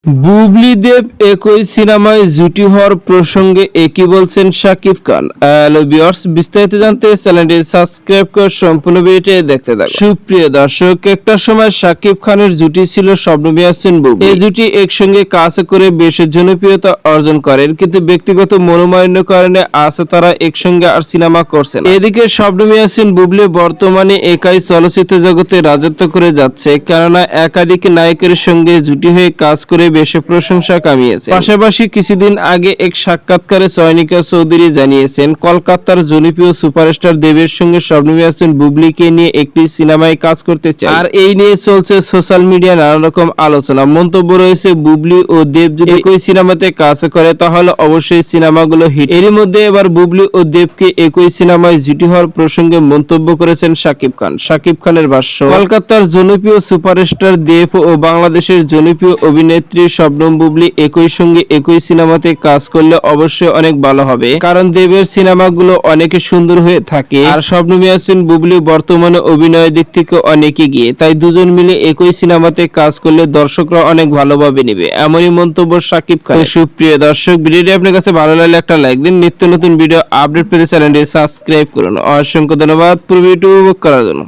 বুবলি দেব একই সিনেমায় জুটি হওয়ার প্রসঙ্গে একই বলছেন শাকিব খান। হ্যালো ভিউয়ার্স, বিস্তারিত জানতে চ্যানেলটি সাবস্ক্রাইব করে সম্পূর্ণ ভিডিওটি দেখতে থাকুন। সুপ্রিয় দর্শক, একটা সময় শাকিব খানের জুটি ছিল শবনম ইয়াসমিন বুবলি। এই জুটি একসঙ্গে কাজ করে বেশ জনপ্রিয়তা অর্জন করেন, কিন্তু ব্যক্তিগত মনোমালিন্যের কারণে আজ তারা একসঙ্গে আর সিনেমা করছেন। এদিকে শবনম ইয়াসমিন বুবলি বর্তমানে একাই চলচ্চিত্র জগতে রাজত্ব করে যাচ্ছে, কেননা একাধিক নায়কের সঙ্গে জুটি হয়ে কাজ করে বেশ প্রশংসা কামিয়েছে। পাশাপাশি কিছুদিন আগে এক সাক্ষাৎকারে চয়নিকা চৌধুরী জানিয়েছেন, কলকাতার জনপ্রিয় সুপারস্টার দেবের সঙ্গে শবনম ইয়াসমিন বুবলিকে নিয়ে একটি সিনেমায় কাজ করতে চায়। আর এই নিয়ে চলছে সোশ্যাল মিডিয়ায় নানা রকম আলোচনা। মন্তব্য রয়েছে, বুবলি ও দেব যদি একই সিনেমাতে কাজ করে তাহলে অবশ্যই সিনেমাগুলো হিট। এরই মধ্যে এবার বুবলি ও দেবকে একই সিনেমায় জুটি হওয়ার প্রসঙ্গে মন্তব্য করেছেন শাকিব খান। শাকিব খানের ভাষ্য, কলকাতার জনপ্রিয় সুপারস্টার দেব ও বাংলাদেশের জনপ্রিয় অভিনেত্রী শবনম বুবলি একই সঙ্গে একই সিনেমাতে কাজ করলে অবশ্যই অনেক ভালো হবে, কারণ দেবের সিনেমাগুলো অনেক সুন্দর হয়ে থাকে আর শবনম ইয়াসমিন বুবলি বর্তমানে অভিনয়ের দিক থেকে অনেক এগিয়ে, তাই দুজন মিলে একই সিনেমাতে কাজ করলে দর্শকরা অনেক ভালোভাবে নেবে, এমনই মন্তব্য শাকিব খান। সুপ্রিয় দর্শক, ভিডিওটি আপনার কাছে ভালো লাগলে একটা লাইক দিন। নিত্য নতুন ভিডিও আপডেট পেতে চ্যানেলটি সাবস্ক্রাইব করুন। অসংখ্য ধন্যবাদ পুরো ভিডিওটি উপভোগ করার জন্য।